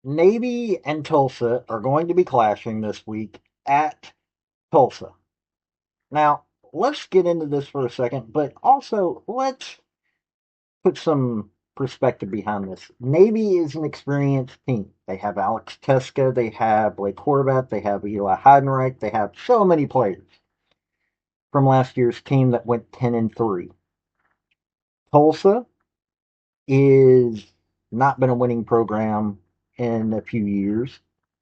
Navy and Tulsa are going to be clashing this week at Tulsa. Now, let's get into this for a second, but also let's put some perspective behind this. Navy is an experienced team. They have Alex Teska, they have Blake Horvat, they have Eli Heidenreich, they have so many players from last year's team that went 10-3. Tulsa is not been a winning program in a few years.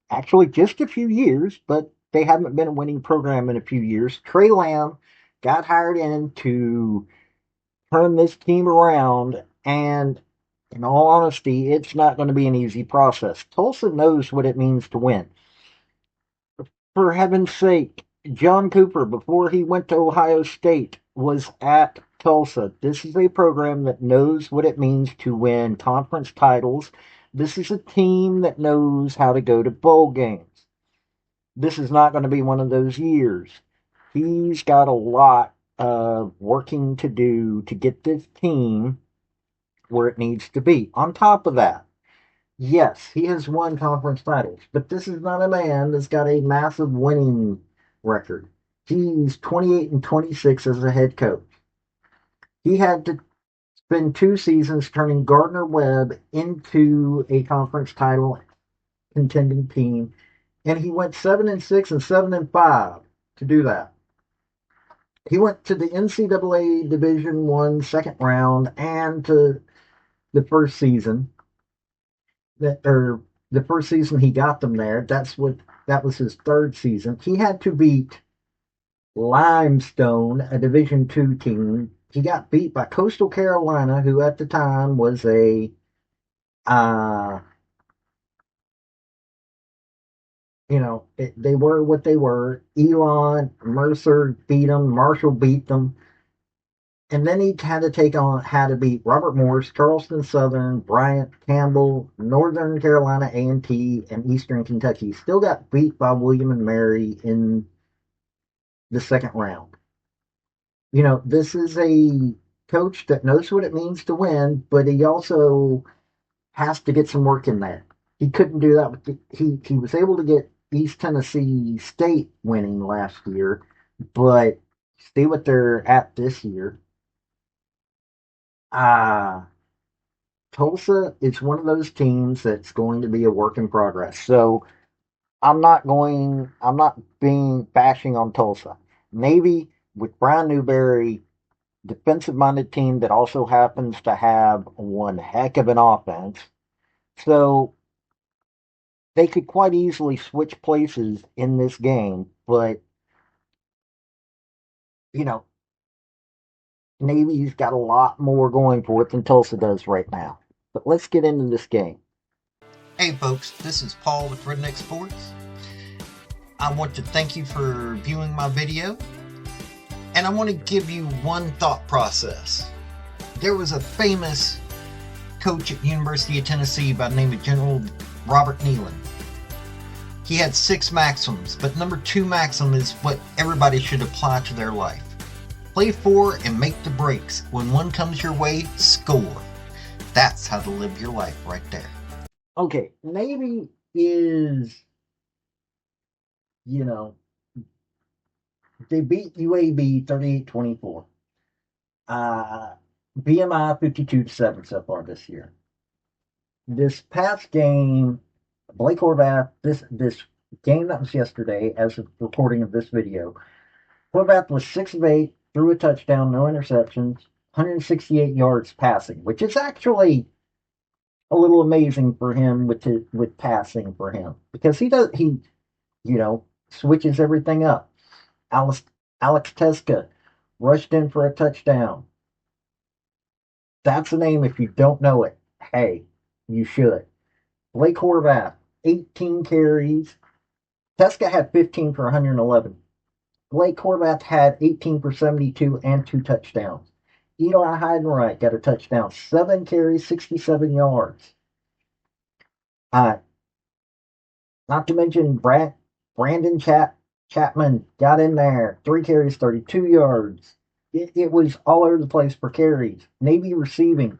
Actually, just a few years, but they haven't been a winning program in a few years. Tre Lamb got hired in to turn this team around, and in all honesty, it's not going to be an easy process. Tulsa knows what it means to win. For heaven's sake, John Cooper, before he went to Ohio State, was at Tulsa. This is a program that knows what it means to win conference titles. This is a team that knows how to go to bowl games. This is not going to be one of those years. He's got a lot of working to do to get this team where it needs to be. On top of that, yes, he has won conference titles, but this is not a man that's got a massive winning record. He's 28-26 as a head coach. He had to spend 2 seasons turning Gardner Webb into a conference title contending team, and he went 7-6 and 7-5 to do that. He went to the NCAA Division One second round and to the first season that or the first season he got them there. That was his third season. He had to beat Limestone, a Division Two team. He got beat by Coastal Carolina, who at the time was a uh, they were what they were. Elon Mercer beat them. Marshall beat them. And then he had to beat Robert Morris, Charleston Southern, Bryant, Campbell, Northern Carolina A&T, and Eastern Kentucky. Still got beat by William and Mary in the second round. This is a coach that knows what it means to win, but he also has to get some work in there. He couldn't do that he was able to get East Tennessee State winning last year, but see what they're at this year. Ah, Tulsa is one of those teams that's going to be a work in progress. So I'm not being bashing on Tulsa. Navy with Brian Newberry, defensive minded team that also happens to have one heck of an offense. So they could quite easily switch places in this game, but you know, Navy's got a lot more going for it than Tulsa does right now. But let's get into this game. Hey folks, this is Paul with Redneck Sports. I want to thank you for viewing my video, and I want to give you one thought process. There was a famous coach at University of Tennessee by the name of General Robert Neyland. He had 6 maxims, but number 2 maxim is what everybody should apply to their life. Play for and make the breaks. When one comes your way, score. That's how to live your life right there. Okay, Navy is, you know, they beat UAB 38-24. BMI 52-7 so far this year. This past game, Blake Horvath, this game that was yesterday, as of recording of this video, Horvath was 6 of 8, threw a touchdown, no interceptions, 168 yards passing, which is actually a little amazing for him with passing for him because he switches everything up. Alex Alex Teska rushed in for a touchdown. That's a name if you don't know it. Hey, you should. Blake Horvath, 18 carries. Teska had 15 for 111. Blake Horvath had 18 for 72 and 2 touchdowns. Eli Heidenreich got a touchdown, 7 carries, 67 yards. Uh, Not to mention Brandon Chapman got in there, 3 carries, 32 yards. It was all over the place for carries. Navy receiving.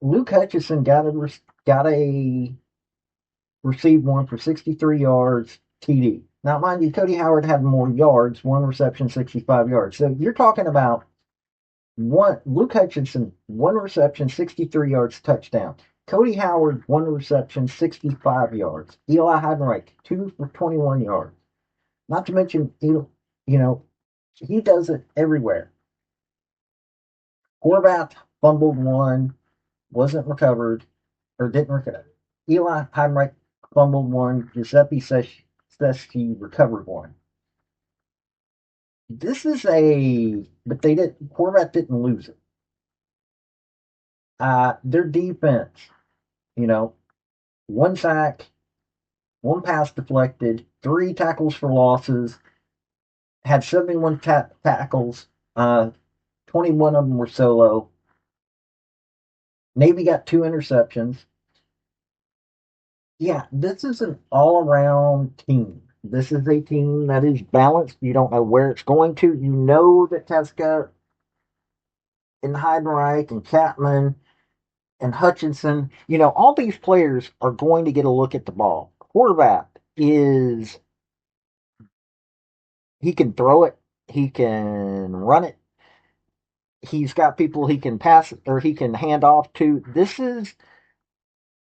Luke Hutchison got a received one for 63 yards, TD. Now, mind you, Cody Howard had more yards, one reception, 65 yards. So you're talking about Luke Hutchinson, one reception, 63 yards, touchdown. Cody Howard, one reception, 65 yards. Eli Heidenreich, two for 21 yards. Not to mention, he does it everywhere. Horvath fumbled one, wasn't recovered, or didn't recover. Eli Heidenreich fumbled one. Giuseppe Seschi recovered one. But Horvath didn't lose it. Their defense, you know, one sack, one pass deflected, three tackles for losses, had 71 tackles, 21 of them were solo. Navy got two interceptions. Yeah, this is an all around team. This is a team that is balanced. You don't know where it's going to. You know that Teska and Heidenreich and Chapman and Hutchinson, all these players are going to get a look at the ball. Horvath he can throw it, he can run it, he's got people he can pass it or he can hand off to. This is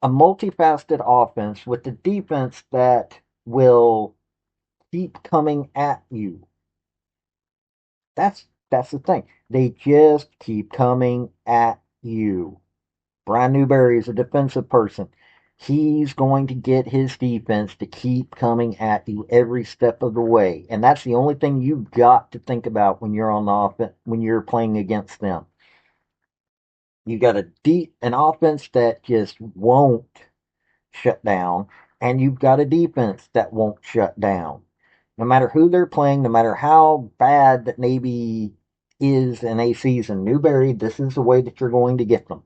a multifaceted offense with the defense that will keep coming at you. That's the thing. They just keep coming at you. Brian Newberry is a defensive person. He's going to get his defense to keep coming at you every step of the way. And that's the only thing you've got to think about when you're on the offense, when you're playing against them. You got an offense that just won't shut down, and you've got a defense that won't shut down. No matter who they're playing, no matter how bad that Navy is in a season, Newberry, this is the way that you're going to get them.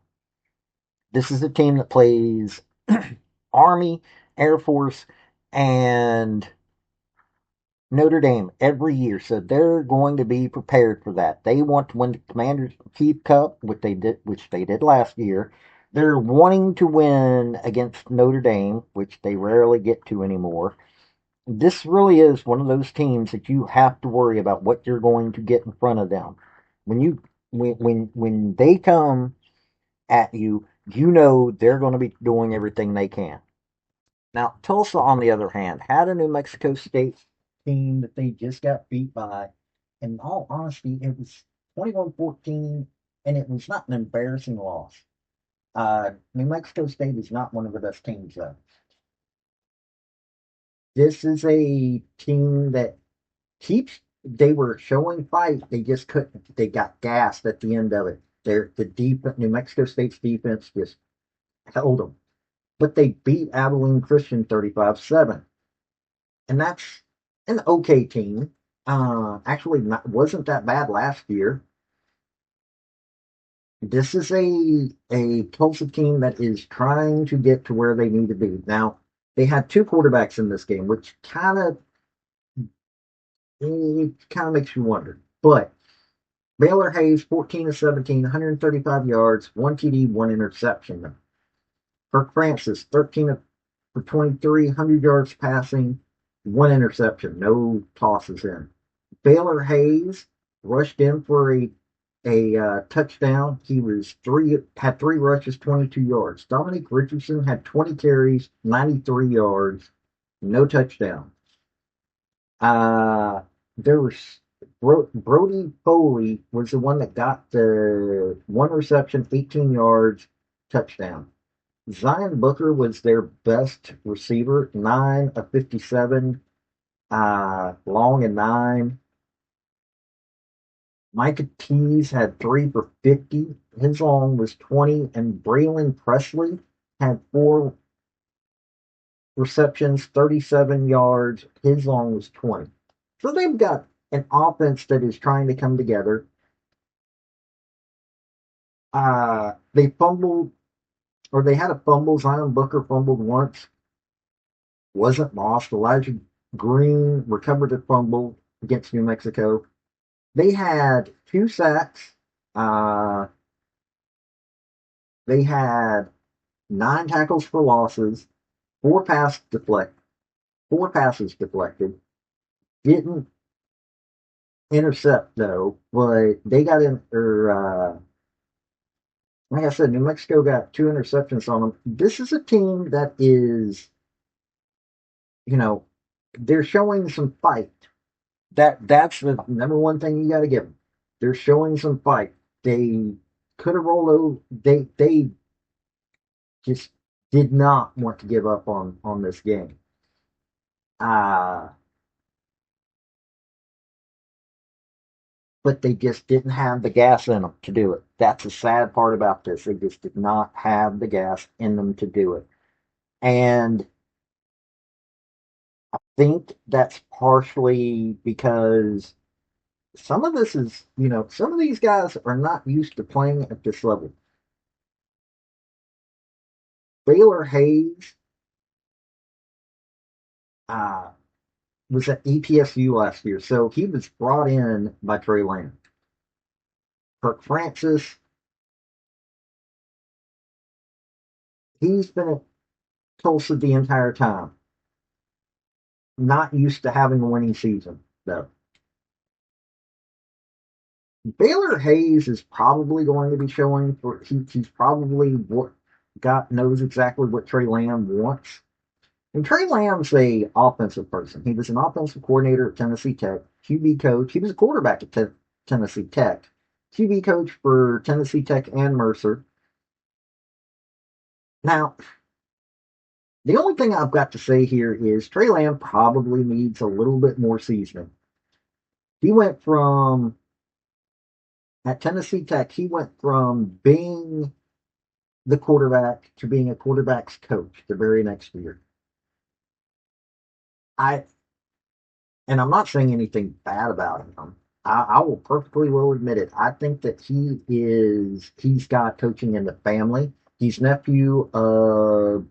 This is a team that plays Army, Air Force, and Notre Dame every year, so they're going to be prepared for that. They want to win the Commander Chief Cup, which they did last year. They're wanting to win against Notre Dame, which they rarely get to anymore. This really is one of those teams that you have to worry about what you're going to get in front of them. When they come at you, you know they're going to be doing everything they can. Now, Tulsa, on the other hand, had a New Mexico State team that they just got beat by. In all honesty, it was 21-14, and it was not an embarrassing loss. New Mexico State is not one of the best teams, though. This is a team that they were showing fight. They just couldn't. They got gassed at the end of it. New Mexico State's defense just held them. But they beat Abilene Christian 35-7. And that's an okay team. Actually, wasn't that bad last year. This is a Tulsa team that is trying to get to where they need to be. Now, they had two quarterbacks in this game, which kind of makes you wonder. But Baylor Hayes, 14 of 17, 135 yards, one TD, one interception. Kirk Francis, 13 for 23, 100 yards passing, one interception, no tosses in. Baylor Hayes rushed in for a touchdown. He had three rushes, 22 yards. Dominic Richardson had 20 carries, 93 yards, no touchdown. There was Brody Foley was the one that got the one reception, 18 yards, touchdown. Zion Booker was their best receiver, 9 of 57, long and 9. Micah Tees had 3 for 50. His long was 20. And Braylon Presley had 4 receptions, 37 yards. His long was 20. So they've got an offense that is trying to come together. They had a fumble. Zion Booker fumbled once. Wasn't lost. Elijah Green recovered the fumble against New Mexico. They had 2 sacks. They had 9 tackles for losses. Four pass deflect, 4 passes deflected. Didn't intercept though, but they got in. Or like I said, New Mexico got 2 interceptions on them. This is a team that is, you know, they're showing some fight. That's the number one thing you got to give them. They're showing some fight. They could have rolled over. They just did not want to give up on this game. Uh but they just didn't have the gas in them to do it. That's the sad part about this. They just did not have the gas in them to do it. And I think that's partially because some of this is, some of these guys are not used to playing at this level. Baylor Hayes uh, was at EPSU last year, so he was brought in by Tre Lamb. Kirk Francis, he's been at Tulsa the entire time. Not used to having a winning season, though. Baylor Hayes is probably going to be showing for he's probably what got knows exactly what Tre Lamb wants. And Tre Lamb's a offensive person. He was an offensive coordinator at Tennessee Tech, QB coach. He was a quarterback at Tennessee Tech, QB coach for Tennessee Tech and Mercer. Now, the only thing I've got to say here is Tre Lamb probably needs a little bit more seasoning. He went from at Tennessee Tech, he went from being the quarterback to being a quarterback's coach the very next year. I and I'm not saying anything bad about him. I will perfectly well admit it. I think that he's got coaching in the family. He's nephew of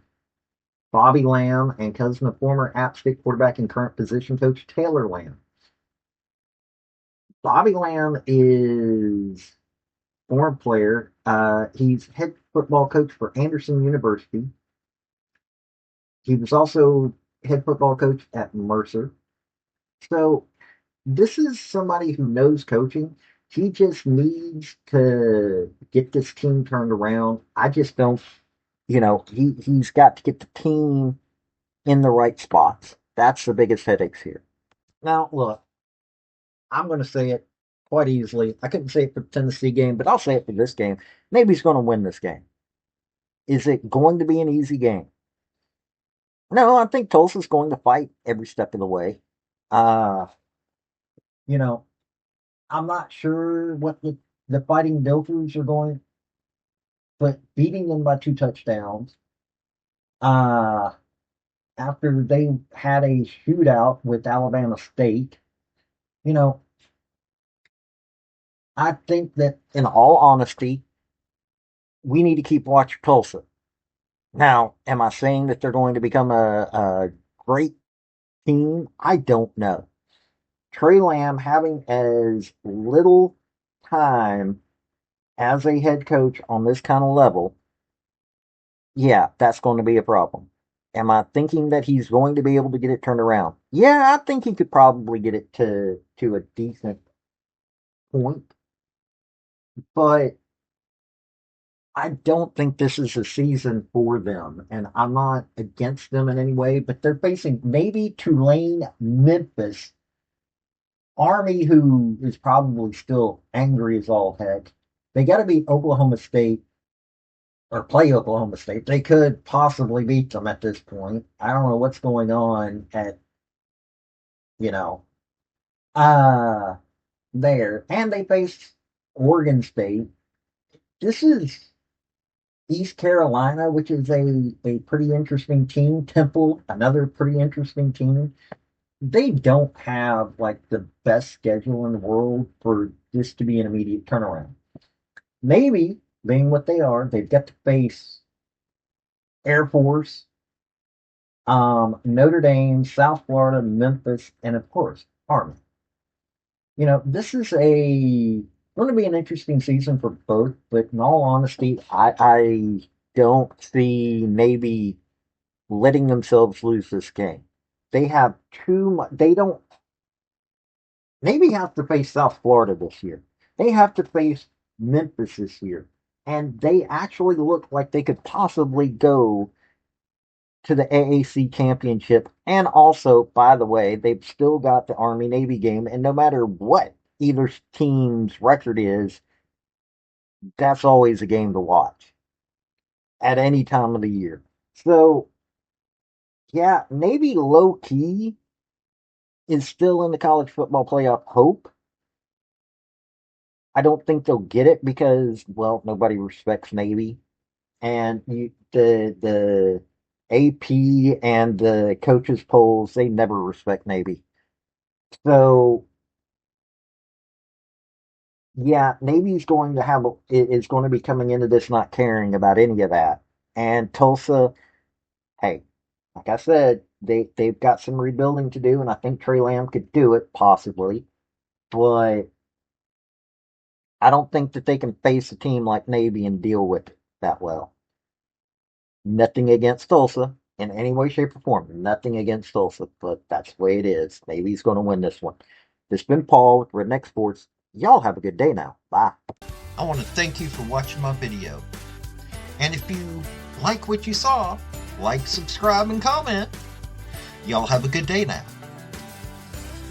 Bobby Lamb and cousin of former App State quarterback and current position coach Taylor Lamb. Bobby Lamb is former player. He's head football coach for Anderson University. He was also head football coach at Mercer. So this is somebody who knows coaching. He just needs to get this team turned around. I just don't, he's got to get the team in the right spots. That's the biggest headaches here. Now, look, I'm going to say it quite easily. I couldn't say it for the Tennessee game, but I'll say it for this game. Maybe he's going to win this game. Is it going to be an easy game? No, I think Tulsa's going to fight every step of the way. Uh, you know, I'm not sure what the Fighting Gophers are going, but beating them by 2 touchdowns, uh, after they had a shootout with Alabama State, you know, I think that in all honesty, we need to keep watching Tulsa. Now, am I saying that they're going to become a great team? I don't know. Tre Lamb having as little time as a head coach on this kind of level, yeah, that's going to be a problem. Am I thinking that he's going to be able to get it turned around? Yeah, I think he could probably get it to a decent point, but I don't think this is a season for them, and I'm not against them in any way, but they're facing maybe Tulane, Memphis, Army, who is probably still angry as all heck. They got to beat Oklahoma State or play Oklahoma State. They could possibly beat them at this point. I don't know what's going on at, you know, uh, there. And they face Oregon State. This is East Carolina, which is a pretty interesting team. Temple, another pretty interesting team. They don't have like the best schedule in the world for this to be an immediate turnaround. Maybe, being what they are, they've got to face Air Force, Notre Dame, South Florida, Memphis, and of course, Army. This is going to be an interesting season for both, but in all honesty, I don't see maybe letting themselves lose this game. They have too much. They don't. Navy have to face South Florida this year. They have to face Memphis this year. And they actually look like they could possibly go to the AAC championship. And also, by the way, they've still got the Army Navy game. And no matter what either team's record is, that's always a game to watch at any time of the year. So, yeah, Navy low key is still in the college football playoff hope. I don't think they'll get it because, well, nobody respects Navy, and the AP and the coaches polls, they never respect Navy. So yeah, Navy's going to have is going to be coming into this not caring about any of that. And Tulsa, hey, like I said, they've got some rebuilding to do, and I think Tre Lamb could do it possibly, but I don't think that they can face a team like Navy and deal with it that well. Nothing against Tulsa in any way, shape, or form. Nothing against Tulsa, but that's the way it is. Navy's going to win this one. This has been Paul with Redneck Sports. Y'all have a good day now. Bye. I want to thank you for watching my video. And if you like what you saw, like, subscribe, and comment. Y'all have a good day now.